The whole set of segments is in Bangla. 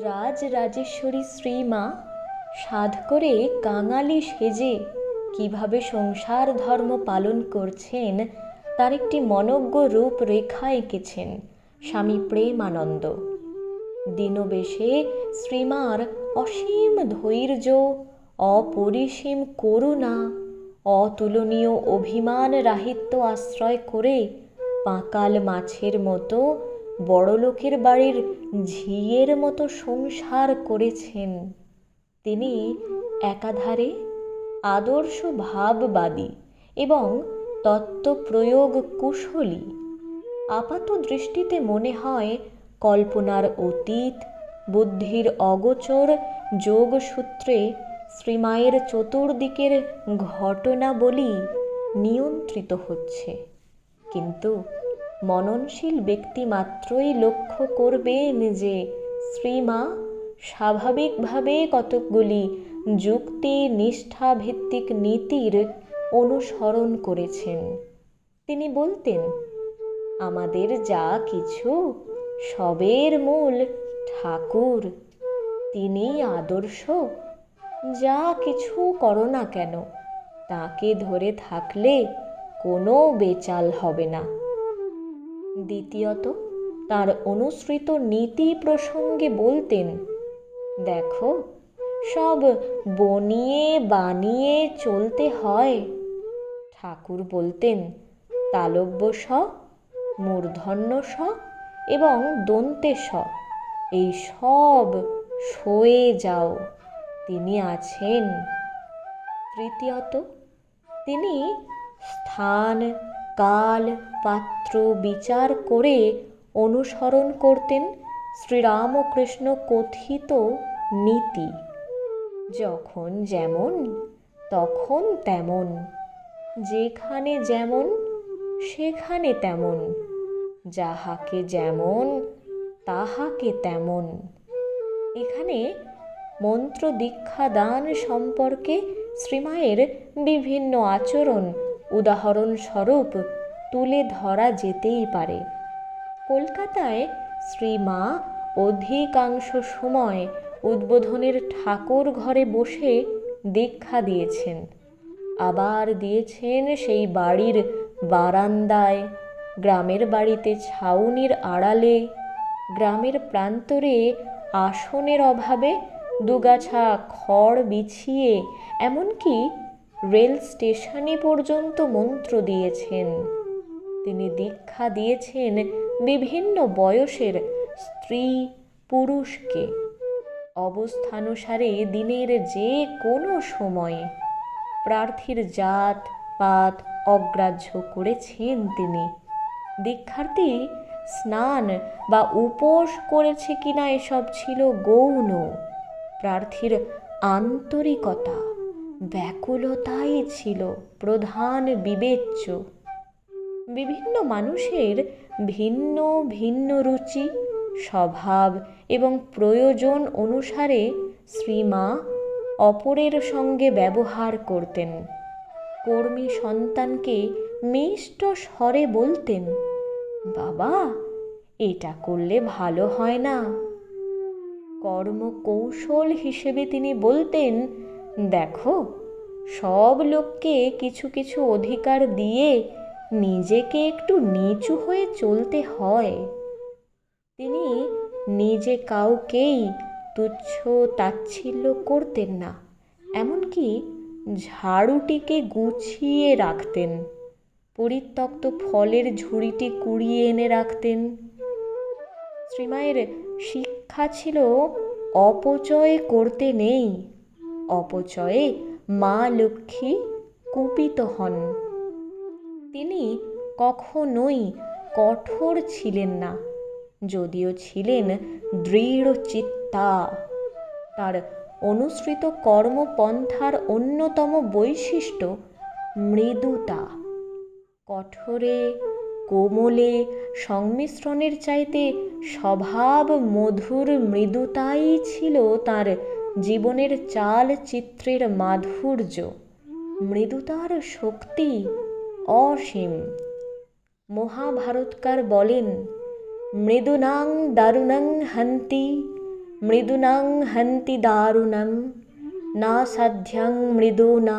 রাজরাজেশ্বরী শ্রীমা সাধ করে কাঙালি সেজে কিভাবে সংসার ধর্ম পালন করছেন তার একটি মনজ্ঞ রূপরেখা এঁকেছেন স্বামী প্রেমানন্দ। দীনবেশে শ্রীমার অসীম ধৈর্য, অপরিসীম করুণা, অতুলনীয় অভিমান রাহিত্য আশ্রয় করে পাঁকাল মাছের মতো বড়লোকের বাড়ির ঝিয়ের মতো সংসার করেছেন। তিনি একাধারে আদর্শ ভাববাদী এবং তত্ত্বপ্রয়োগ কুশলী। আপাত দৃষ্টিতে মনে হয় কল্পনার অতীত, বুদ্ধির অগোচর যোগসূত্রে শ্রীমায়ের চতুর্দিকের ঘটনাবলী নিয়ন্ত্রিত হচ্ছে। কিন্তু মননশীল ব্যক্তি মাত্রই লক্ষ্য করবেন যে শ্রীমা স্বাভাবিকভাবে কতকগুলি যুক্তি নিষ্ঠাভিত্তিক নীতির অনুসরণ করেছেন। তিনি বলতেন, আমাদের যা কিছু সবের মূল ঠাকুর, তিনি আদর্শ। যা কিছু করো না কেন তাকে ধরে থাকলে কোনো বেচাল হবে না। দ্বিতীয়ত, তার অনুসৃত নীতি প্রসঙ্গে বলতেন, দেখো, সব বনিয়ে বানিয়ে চলতে হয়। ঠাকুর বলতেন, তালব্য স, মূর্ধন্য স এবং দন্তে স, এই সব সয়ে যাও, তিনি আছেন। তৃতীয়ত, তিনি স্থান, কাল, পাত্র বিচার করে অনুসরণ করতেন শ্রীরামকৃষ্ণ কথিত নীতি, যখন যেমন তখন তেমন, যেখানে যেমন সেখানে তেমন, যাহাকে যেমন তাহাকে তেমন। এখানে মন্ত্র দীক্ষা দান সম্পর্কে শ্রীমায়ের বিভিন্ন আচরণ উদাহরণস্বরূপ তুলে ধরা যেতেই পারে। কলকাতায় শ্রীমা অধিকাংশ সময় উদ্বোধনের ঠাকুর ঘরে বসে দীক্ষা দিয়েছেন, আবার দিয়েছেন সেই বাড়ির বারান্দায়, গ্রামের বাড়িতে ছাউনির আড়ালে, গ্রামের প্রান্তরে আসনের অভাবে দুগাছা খড় বিছিয়ে, এমনকি রেল স্টেশনে পর্যন্ত মন্ত্র দিয়েছেন। তিনি দীক্ষা দিয়েছেন বিভিন্ন বয়সের স্ত্রী পুরুষকে, অবস্থানুসারে দিনের যে কোনো সময়ে। প্রার্থীর জাত পাত অগ্রাহ্য করেছেন তিনি। দীক্ষার্থী স্নান বা উপোস করেছে কিনা এসব ছিল গৌণ। প্রার্থীর আন্তরিকতা, ব্যাকুলতাই ছিল প্রধান বিবেচ্য। বিভিন্ন মানুষের ভিন্ন ভিন্ন রুচি, স্বভাব এবং প্রয়োজন অনুসারে শ্রীমা অপরের সঙ্গে ব্যবহার করতেন। কর্মী সন্তানকে মিষ্ট স্বরে বলতেন, বাবা, এটা করলে ভালো হয় না। কর্মকৌশল হিসেবে তিনি বলতেন, দেখো, সব লোককে কিছু কিছু অধিকার দিয়ে নিজেকে একটু নিচু হয়ে চলতে হয়। তিনি নিজে কাউকেই তুচ্ছ তাচ্ছিল্য করতেন না, এমনকি ঝাড়ুটিকে গুছিয়ে রাখতেন, পরিত্যক্ত ফলের ঝুড়িটি কুড়িয়ে এনে রাখতেন। শ্রীমায়ের শিক্ষা ছিল অপচয় করতে নেই, অপচয়ে মা লক্ষ্মী কুপিত হন। তিনি কখনোই কঠোর ছিলেন না, যদিও ছিলেন দৃঢ় চিত্তা। তার অনুসৃত কর্মপন্থার অন্যতম বৈশিষ্ট্য মৃদুতা। কঠোরে কোমলে সংমিশ্রণের চাইতে স্বভাব মধুর মৃদুতাই ছিল তার জীবনের চালচিত্রের মাধুর্য। মৃদুতার শক্তি অসীম। মহাভারতকার বলেন, মৃদুনাং দারুণং হন্তি মৃদুনাং হন্তি দারুণং না সাধ্যং মৃদুনা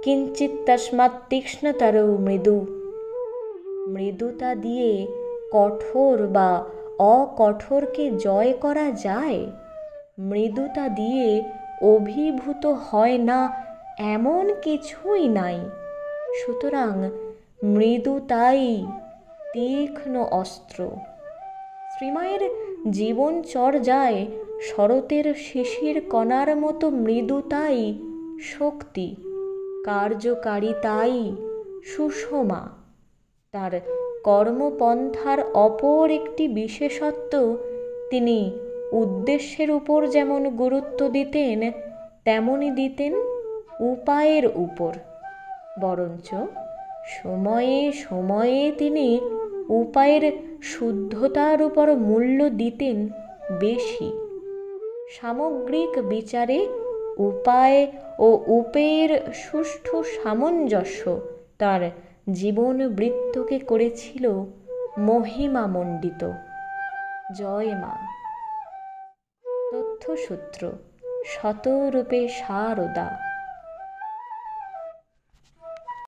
কিঞ্চিৎ তস্মাৎ তীক্ষ্ণতরৌ মৃদু। মৃদুতা দিয়ে কঠোর বা অকঠোরকে জয় করা যায়, মৃদুতা দিয়ে অভিভূত হয় না এমন কিছুই নাই। সুতরাং মৃদুতাই তীক্ষ্ণ অস্ত্র। শ্রীমায়ের জীবনচর্যায় শরতের শিশির কণার মতো মৃদুতাই শক্তি, কার্যকারিতাই সুষমা। তার কর্মপন্থার অপর একটি বিশেষত্ব, তিনি উদ্দেশ্যের উপর যেমন গুরুত্ব দিতেন তেমনি দিতেন উপায়ের উপর। বরঞ্চ সময়ে সময়ে তিনি উপায়ের শুদ্ধতার উপর মূল্য দিতেন বেশি। সামগ্রিক বিচারে উপায় ও উপেয়ের সুষ্ঠু সামঞ্জস্য তার জীবন বৃত্তকে করেছিল মহিমামণ্ডিত। জয় মা। তথ্যসূত্র: শতরূপে সারদা।